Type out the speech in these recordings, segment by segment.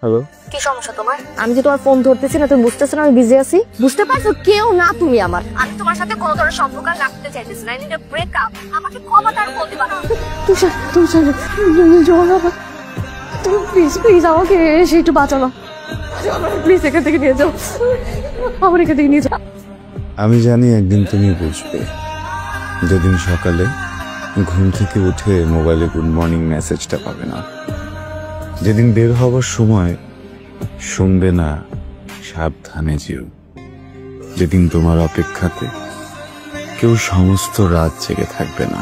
Hello, কি সমস্যা তোমার? আমি যে তোমার ফোন ধরতেছি না, তুমি বুঝতেছো না আমি বিজি আছি? বুঝতে পারছো কেউ না তুমি আমার। আমি তোমার সাথে কোনো ধরনের সম্পর্ক রাখতে চাইতেছি না। এটা ব্রেকআপ। আমাকে ক্ষমাটা আর বলতে পারো। তুষার তুমি প্লিজ প্লিজ আমাকে এসে একটু বাঁচানো। প্লিজ এখান থেকে নিয়ে যাও, আমার এখান থেকে নিয়ে যাও। আমি জানি একদিন তুমি বুঝবে, যেদিন সকালে ঘুম থেকে উঠে মোবাইলে গুড মর্নিং মেসেজটা পাবে না, যেদিন বের হবার সময় শুনবে না সাবধানে যেও, যেদিন তোমার অপেক্ষাতে কেউ সমস্ত রাত জেগে থাকবে না।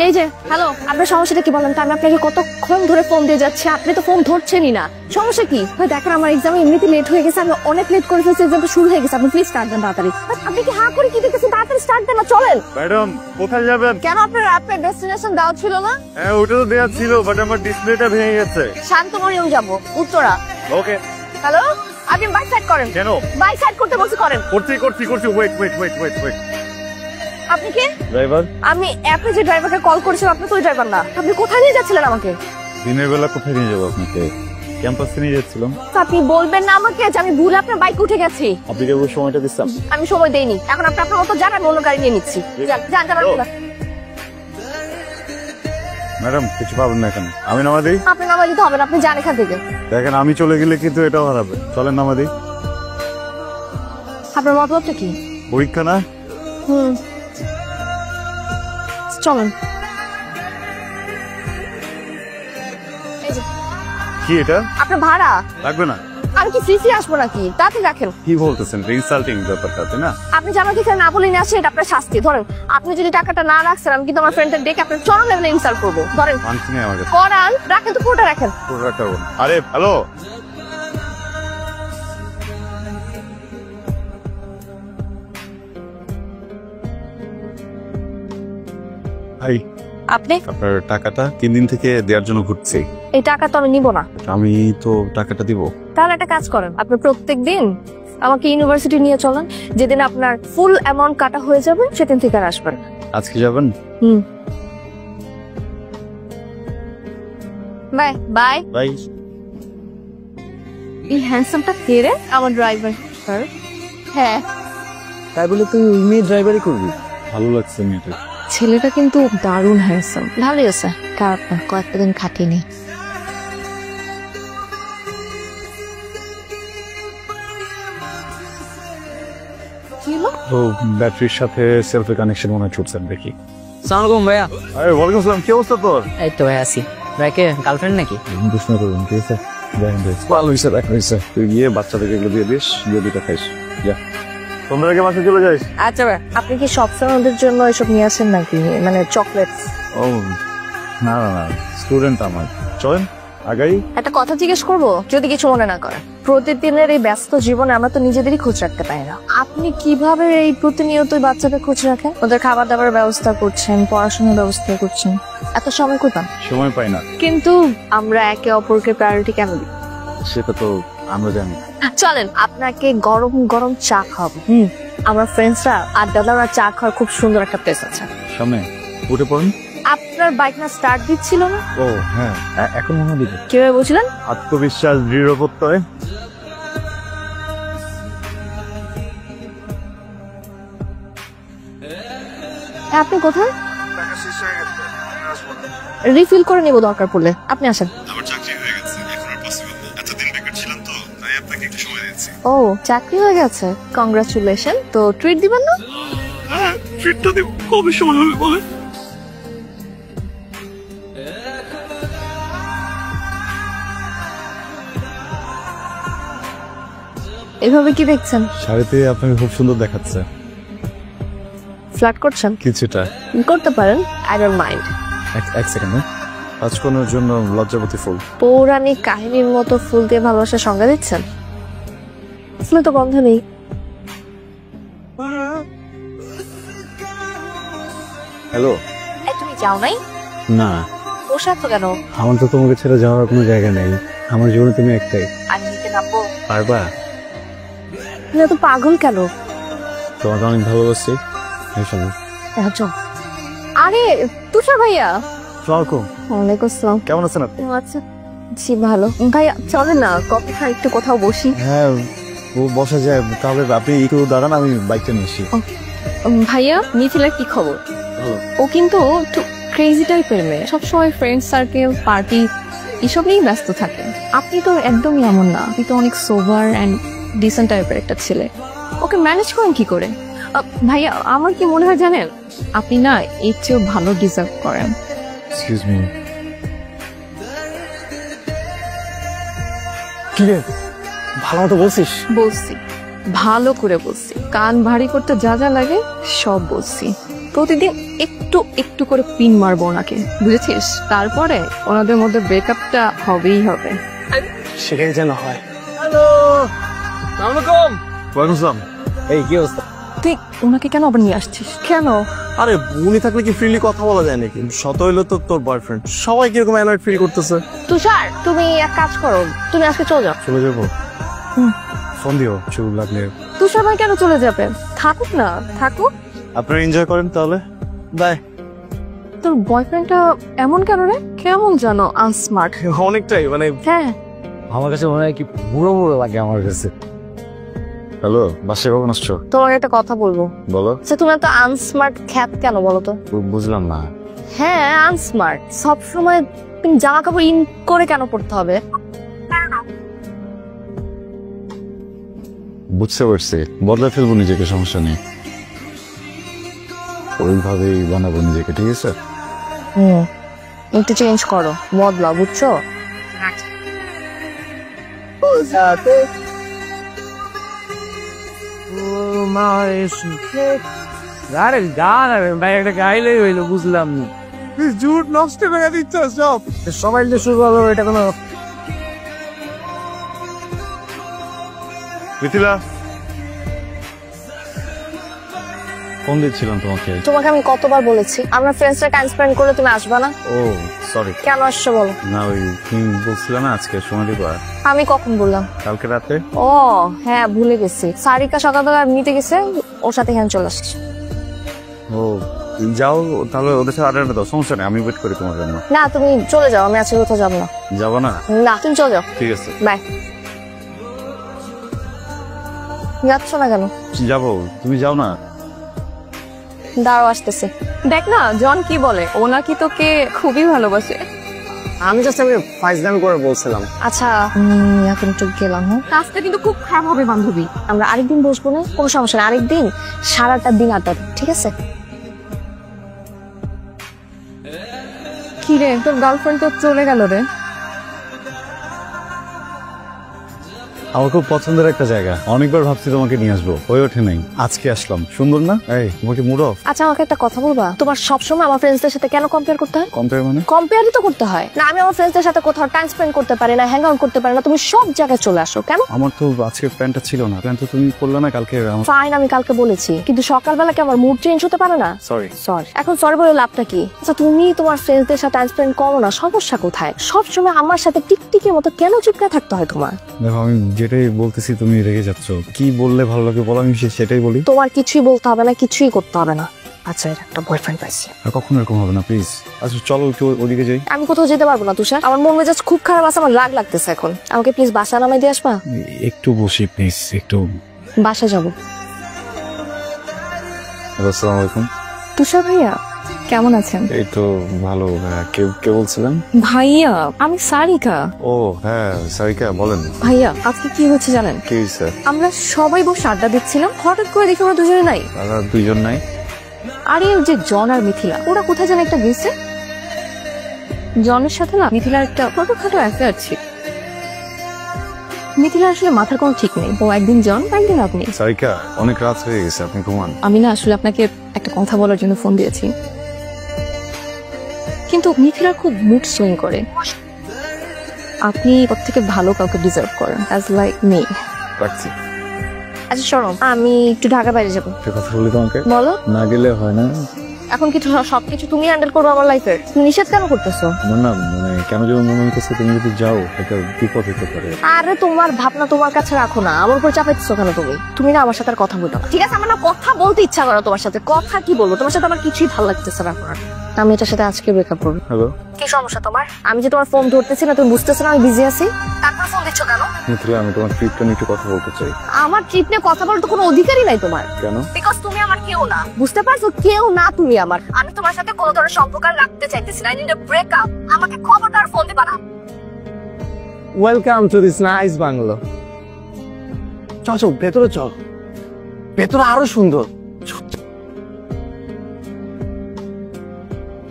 এই যে হ্যালো, আপনার সমস্যাটা কি বলেন তো? আমি আপনাকে কতক্ষণ ধরে ফোন দিয়ে যাচ্ছি, আপনি তো ফোন ধরছেনই না। সমস্যা কি? দেখেন আমার এক্সাম এমনিতে লেট হয়ে গেছে, আমি অনেক লেট করে ফেলছি, এক্সামটা শুরু হয়ে গেছে। আপনি প্লিজ স্টার্ট দেন তাড়াতাড়ি। আপনি কি হা করে কি দেখতেছেন? তাড়াতাড়ি স্টার্ট দেন না, চলেন। ম্যাডাম কোথায় যাবেন? কেন আপনার অ্যাপের ডেস্টিনেশন দেওয়া ছিল না? হ্যাঁ ওটা তো দেওয়া ছিল, বাট আমার ডিসপ্লেটা ভেঙে গেছে। শান্তমরিয়ম যাব, উত্তরা। ওকে। হ্যালো, আপনি বাইক সাইড করেন। কেন? বাইক সাইড করতে বলছি, করেন। করছি। ওয়েট। আপনি কি ড্রাইভার? আমি অ্যাপে যে ড্রাইভারকে কল করেছিলাম, আপনি তো ওই ড্রাইভার না। আপনি কোথায় নিয়ে যাচ্ছিলেন আমাকে? দিনের বেলা কোথায় নিয়ে যাবো আপনাকে? ক্যাম্পাসে নিয়ে যাচ্ছিলাম। আপনি বলবেন না আমাকে যে আমি ভুলে আপনার বাইক উঠে গেছি? আপনি কেবল সময়টা দিচ্ছেন। আমি সময় দেইনি, এখন আপনি আপনার মতো যান, আমি অন্য গাড়ি নিয়ে নিচ্ছি। যান। ম্যাডাম কিছু পাবেন না এখানে, আমি নামা দিই। আপনি নামা দিতে হবে না, আপনি যান এখান থেকে। দেখেন আমি চলে গেলে কিন্তু এটাও হারাবে। চলেন নামা দিই। আপনার মতলবটা কি? পরীক্ষা না? চলেন। কি এটা? আপনার ভাড়া লাগবে না। আমি কি ফ্রি আসবো নাকি? তাতে রাখেন। কি বলতেছেন? ইনসাল্টিং ব্যাপারটা, তাই না? আপনি যে আমাকে এখানে না বলে নিয়ে আসছেন, এটা আপনার শাস্তি। ধরেন, আপনি যদি টাকাটা না রাখছেন, আমি কিন্তু আমার ফ্রেন্ডের ডেকে আপনার চরম লেভেলে ইনসাল্ট করবো। ধরেন, মানছি না আমার কাছে। করান, রাখেন তো, পুরোটা রাখেন। পুরোটা করুন। আরে হ্যালো, ভাই আপনি আপনার টাকাটা 3 দিন থেকে দেওয়ার জন্য ঘুরছি। এই টাকা তো আমি নিব না। আমি তো টাকাটা দিব। তাহলে একটা কাজ করেন, আপনি প্রত্যেক দিন আমাকে ইউনিভার্সিটি নিয়ে চলেন। যেদিন আপনার ফুল অ্যামাউন্ট কাটা হয়ে যাবে, সেদিন থেকে আর আসবেন। আজকে যাবেন? Bye bye bye. এই হ্যান্ডসামটা কে রে? আমার ড্রাইভার স্যার। হ্যাঁ, তাই বলে তুই ওই মেয়ে ড্রাইভারই করবি? ভালো লাগছে মেয়েটা। ছেলেটা কিন্তু দারুণ হ্যান্ডসাম। ভালোই আছে, খারাপ না। কয়েকটা দিন খাটিয়ে নি। তো ব্যাটারির সাথে সেলফি কানেকশন মনে হচ্ছে দেখি। সালামালাইকুম ভাইয়া। আরে ওয়ালাইকুম আসসালাম, কি অবস্থা তোর? এই তো ভাই আছি। ভাইকে গার্লফ্রেন্ড নাকি? প্রশ্ন করুন, ঠিক আছে? ভালো হয়েছে, দেখা হয়েছে। তুই গিয়ে বাচ্চাদেরকে এগুলো দিয়ে দিস, দিয়ে দুটা খাইস। যা, তোমরা আগে বাসে চলে যাইস। আচ্ছা ভাই, আপনি কি সবসময় ওদের জন্য এসব নিয়ে আসেন নাকি? মানে চকলেটস? ও না, স্টুডেন্ট আমার। চলেন আগাই। একটা কথা জিজ্ঞেস করবো, যদি কিছু মনে না করেন? প্রতিদিনের এই ব্যস্ত জীবনে আমরা তো নিজেদেরই খোঁজ রাখতে পারি না। আপনি কিভাবে এই প্রতিনিয়ত বাচ্চাদের খোঁজ রাখেন? ওদের খাবার দাবার ব্যবস্থা করছেন, পড়াশোনার ব্যবস্থা করছেন, এত সময় কই পান? সময় পাই না। কিন্তু আমরা একে অপরকে প্রায়োরিটি কেন দিই? সেটা তো আমরা জানি। চলেন আপনাকে গরম গরম চা খাওয়াবো। আমরা ফ্রেন্ডসরা আড্ডা দেওয়ার আর চা খাওয়ার খুব সুন্দর একটা প্লেস আছে সামনে। উঠে পড়ুন। আপনার বাইক না স্টার্ট দিচ্ছিল না? ও হ্যাঁ, এখন মনে দিবে। কিভাবে বুঝলেন? আত্মবিশ্বাস, দৃঢ় প্রত্যয়। আপনি কোথায়? রিফিল করে নেব দরকার পড়লে। আপনি আসেন। আমার চাকরি হয়ে গেছে, এখন আর পসিবল না। এতদিন বেকার ছিলাম তো, তাই আপনাকে একটু সময় দিচ্ছি। ও, চাকরি হয়ে গেছে, কংগ্রাচুলেশন। তো ট্রিট দিবেন না? হ্যাঁ, ট্রিটটা দেব। কবে সময় হবে বলে? এভাবে কি দেখছেন? শাড়িতে আপনাকে খুব সুন্দর দেখাচ্ছে। ফ্লার্ট করছেন? কিছুটা করতে পারেন, আই ডোন্ট মাইন্ড। এক সেকেন্ড। রাজকন্যার জন্য লজ্জাবতী ফুল। পৌরাণিক কাহিনীর মতো ফুল দিয়ে ভালোবাসার সংজ্ঞা দিচ্ছেন? ফুলে তো গন্ধ নেই। হ্যালো। তুমি যাও নাই? না। বসে আছো কেন? আমার তো তোমাকে ছেড়ে যাওয়ার কোনো জায়গা নেই। আমার জীবনে তুমি একটাই। আমি নিতে নামবো? পারবা? তুমি এত পাগল কেন? তোমাকে অনেক ভালোবাসি। চল। আরে তুষার ভাইয়া। ওয়ালাইকুম। ওয়ালাইকুম আসসালাম। কেমন আছেন আপনি? আচ্ছা, জি ভালো। ভাইয়া চলে না কফি খাই একটু কোথাও বসি। হ্যাঁ ও বসা যায়, তাহলে আপনি একটু দাঁড়ান, আমি বাইকটা নিয়ে আসি। ভাইয়া মিথিলার কি খবর? ও কিন্তু একটু ক্রেজি টাইপের মেয়ে, সবসময় ফ্রেন্ড সার্কেল পার্টি এসব নিয়েই ব্যস্ত থাকে। আপনি তো একদমই এমন না, আপনি তো অনেক সোবার অ্যান্ড ডিসেন্ট টাইপের একটা ছেলে। ওকে ম্যানেজ করেন কি করে? ভাইয়া আমার কি মনে হয় জানেন, আপনি না এর চেয়েও ভালো ডিজার্ভ করেন। Excuse me. কি রে, ভালো মতো বলছিস? বলছি, ভালো করে বলছি, কান ভারী করতে যা যা লাগে সব বলছি। প্রতিদিন একটু একটু করে পিন মারবো ওনাকে, বুঝেছিস? তারপরে ওনাদের মধ্যে ব্রেকআপটা হবেই হবে। সেটাই যেন হয়। ওয়ালাইকুম। এই কি অবস্থা? তুই ওনাকে কেন আবার নিয়ে আসছিস? কেন? আরে উনি থাকলে কি ফ্রিলি কথা বলা যায় নাকি? শত হইলো তো তোর বয়ফ্রেন্ড, সবাই কিরকম অ্যানয়েড ফিল করতেছে। তুষার তুমি এক কাজ করো, তুমি আজকে চলে যাও। চলে যাবো? ফোন দিও চুল লাগলে। তুষার ভাই কেন চলে যাবে? থাকুক না, থাকুক। আপনারা এনজয় করেন তাহলে। বাই। তোর বয়ফ্রেন্ডটা এমন কেন রে? কেমন জানো আনস্মার্ট। অনেকটাই মানে হ্যাঁ আমার কাছে মনে হয় কি বুড়ো বুড়ো লাগে আমার কাছে। হ্যালো, বাসায় কখন আসছো? তোমাকে একটা কথা বলবো। বলো। আচ্ছা তুমি এত আনস্মার্ট খ্যাত কেন বলো তো? বুঝলাম না। হ্যাঁ আনস্মার্ট, সব সময় তুমি জামা কাপড় ইন করে কেন পড়তে হবে? বুঝতে পারছি, বদলে ফেলবো নিজেকে, সমস্যা নেই। ওইভাবেই বানাবো নিজেকে, ঠিক আছে? একটু চেঞ্জ করো, বদলাও, বুঝছো? আরে গান ভাই, একটা গাইলে হইলো, বুঝলাম না। জুট নষ্ট করে দিচ্ছ সব। সবাই যে শুরু হলো এটা কোনো মিথিলা, ফোন দিচ্ছিলাম তোমাকে। তোমাকে আমি কতবার বলেছি আমরা ফ্রেন্ডসরা টাইম স্পেন্ড করলে তুমি আসবা না? ও সরি। কেন আসছো বলো? না ওই তুমি বলছিলে না আজকে সময় দিবা। আমি কখন বললাম? কালকে রাতে। ও হ্যাঁ ভুলে গেছি, সারিকা সকালবেলা নিতে গেছে, ওর সাথে এখানে চলে আসছে। ও যাও তাহলে, ওদের সাথে আড্ডা দাও, সমস্যা নেই, আমি ওয়েট করি তোমার জন্য। না তুমি চলে যাও, আমি আজকে কোথাও যাবো না। যাবো না? না তুমি চলে যাও, ঠিক আছে। বাই। যাচ্ছ না কেন? যাবো, তুমি যাও না। দাঁড়াও আসতেছে। দেখ না জন কি বলে, ও নাকি তোকে খুবই ভালোবাসে। আমি জাস্ট আমি ফাইজলামি করে বলছিলাম। আচ্ছা এখন একটু গেলাম। হ্যাঁ কাজটা কিন্তু খুব খারাপ হবে বান্ধবী। আমরা আরেকদিন বসবো না, কোনো সমস্যা নেই, আরেকদিন সারাটা দিন আড্ডা দেব, ঠিক আছে? কি রে তোর গার্লফ্রেন্ড তো চলে গেল রে? আমার খুব পছন্দের একটা জায়গা, অনেকবার ভাবছি তোমাকে নিয়ে আসবো, হয়ে ওঠে নাই, আজকে আসলাম। সুন্দর না? এই তোমাকে মুড অফ। আচ্ছা আমাকে একটা কথা বলবা, তোমার সবসময় আমার ফ্রেন্ডসদের সাথে কেন কম্পেয়ার করতে হয়? কম্পেয়ার মানে? কম্পেয়ারই তো করতে হয় না। আমি আমার ফ্রেন্ডসদের সাথে কোথাও টাইম স্পেন্ড করতে পারি না, হ্যাং আউট করতে পারি না, তুমি সব জায়গায় চলে আসো কেন? আমার তো আজকে প্ল্যানটা ছিল না, প্ল্যান তো তুমি করলে না কালকে। ফাইন আমি কালকে বলেছি, কিন্তু সকালবেলা কি আমার মুড চেঞ্জ হতে পারে না? সরি। সরি এখন সরি বলে লাভটা কি? আচ্ছা তুমি তোমার ফ্রেন্ডসদের সাথে টাইম স্পেন্ড করো না, সমস্যা কোথায়? সবসময় আমার সাথে টিকটিকের মতো কেন চিপকে থাকতে হয় তোমার? দেখো আমি যেটাই বলতেছি তুমি রেগে যাচ্ছ, কি বললে ভালো লাগে বলো, আমি সেটাই বলি। তোমার কিছুই বলতে হবে না, কিছুই করতে হবে না। আচ্ছা এর একটা বয়ফ্রেন্ড পাইছি। আর কখনো এরকম হবে না প্লিজ। আচ্ছা চলো একটু ওদিকে যাই। আমি কোথাও যেতে পারবো না তুষার, আমার মন মেজাজ খুব খারাপ আছে, আমার রাগ লাগতেছে এখন। আমাকে প্লিজ বাসা নামাই দিয়ে আসবা? একটু বসি প্লিজ, একটু। বাসা যাবো। আসসালামু আলাইকুম। তুষার ভাইয়া কেমন আছেন? এই তো ভালো। কে বলছিলেন? ভাইয়া আমি সারিকা। ও হ্যাঁ সারিকা, বলেন। ভাইয়া আজকে কি হচ্ছে জানেন? কি হয়েছে? আমরা সবাই বসে আড্ডা দিচ্ছিলাম, হঠাৎ করে দেখি ওরা দুজনে নাই। তারা দুইজন নাই? আরে ওই যে জন আর মিথিলা, ওরা কোথায় যেন একটা গেছে। জনের সাথে না মিথিলার একটা ছোটখাটো অ্যাফেয়ার ছিল। মিথিলা আসলে মাথার কোনো ঠিক নেই, ও একদিন জন একদিন আপনি। সারিকা অনেক রাত হয়ে গেছে, আপনি ঘুমান। আমি না আসলে আপনাকে একটা কথা বলার জন্য ফোন দিয়েছি, কিন্তু মিথিলা খুব মুড সুইং করে। আপনি ওর থেকে ভালো কাউকে ডিজার্ভ করেন, অ্যাজ লাইক মি। রাখছি। আচ্ছা শোনো, আমি একটু ঢাকা বাইরে যাবো। একটা কথা বলি তোমাকে। বলো। না গেলে হয় না? এখন কিছু সবকিছু তুমি হ্যান্ডেল করবো আমার লাইফের, তুমি নিষেধ কেন করতেছো? আমার না মানে কেন যেন মনে হইতেছে তুমি যদি যাও একটা বিপদ হতে পারে। আরে তোমার ভাবনা তোমার কাছে রাখো না, আমার উপর চাপাইতেছো কেন? তুমি না আমার সাথে আর কথা বলো না, ঠিক আছে? আমার না কথা বলতে ইচ্ছা করো তোমার সাথে, কথা কি বলবো তোমার সাথে, আমার কিছুই ভালো লাগতেছে না এখন। আমি এটার সাথে আজকে ব্রেকআপ করবো। হ্যালো কি সমস্যা তোমার? আমি যে তোমার ফোন ধরতেছি না, তুমি বুঝতেছো না আমি বিজি আছি? তারপর ফোন দিচ্ছ কেন? মিত্রি, আমি তোমার ট্রিপটা নিয়ে একটু কথা বলতে চাই। আমার ট্রিপ নিয়ে কথা বলার তো কোনো অধিকারই নাই তোমার। কেন? বিকজ তুমি আমার কেউ না, বুঝতে পারছো? কেউ না তুমি আমার। আমি তোমার সাথে কোনো ধরনের সম্পর্ক আর রাখতে চাইতেছি না। I need a breakup. আমাকে খবরদার ফোন দিবা না। Welcome to this nice bungalow. চল চল ভেতরে চল, ভেতরে আরো সুন্দর।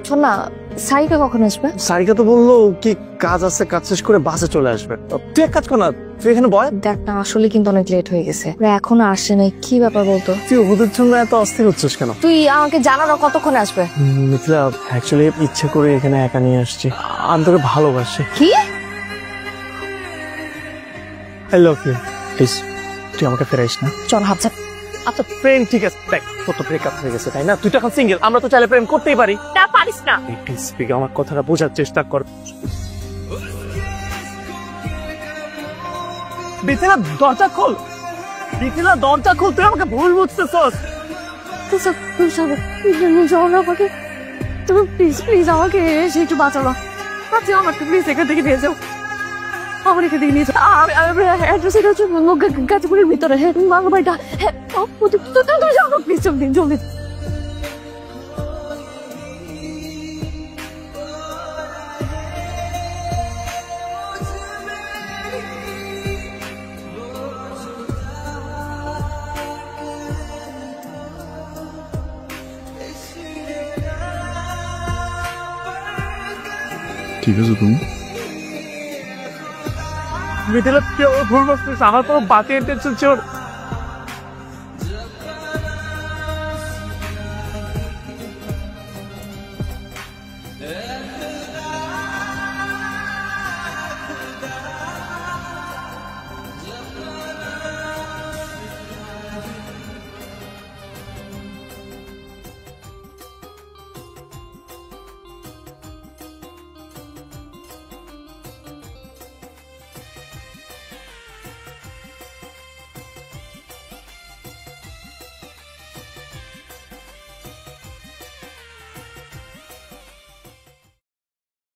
শোন না, সারিকা কখন আসবে? সারিকা তো বললো কি কাজ আছে, কাজ শেষ করে বাসে চলে আসবে। তুই এক কাজ কর না, তুই এখানে বয়। দেখ না, আসলে কিন্তু অনেক লেট হয়ে গেছে, এখনো আসে নাই। কি ব্যাপার বলতো? তুই ওদের জন্য এত অস্থির হচ্ছিস কেন? তুই আমাকে জানানো কতক্ষণে আসবে? মিথিলা, অ্যাকচুয়ালি ইচ্ছে করে এখানে একা নিয়ে আসছি। আমি তোকে ভালোবাসি। কি? I love you. প্লিজ তুই আমাকে ফেরাইস না। চল হাফ। আচ্ছা ফ্রেন্ড ঠিক আছে, দেখ তোর তো ব্রেকআপ হয়ে গেছে তাই না? তুই তো এখন সিঙ্গেল, আমরা তো চাইলে প্রেম করতেই পারি। না পারিস না। প্লিজ তুই আমার কথাটা বোঝার চেষ্টা কর। বিথিলা দরজা খোল, বিথিলা দরজা খোল, তুই আমাকে ভুল বুঝতেছস। তুমি প্লিজ প্লিজ আমাকে এসে একটু বাঁচালো। আচ্ছা আমাকে প্লিজ এখান থেকে নিয়ে যাও। আমার এখান থেকে নিয়ে যাও। অ্যাড্রেস এটা হচ্ছে গাজীপুরের ভিতরে। হ্যাঁ মাঙ্গা বাড়িটা। হ্যাঁ তুমি যাও প্লিজ, জলদি জলদি। ঠিক আছে তুমি? মিথিলা তুই ভুল বুঝতেছিস, আমার কোনো বাকি ইন্টেনশন ছিল না।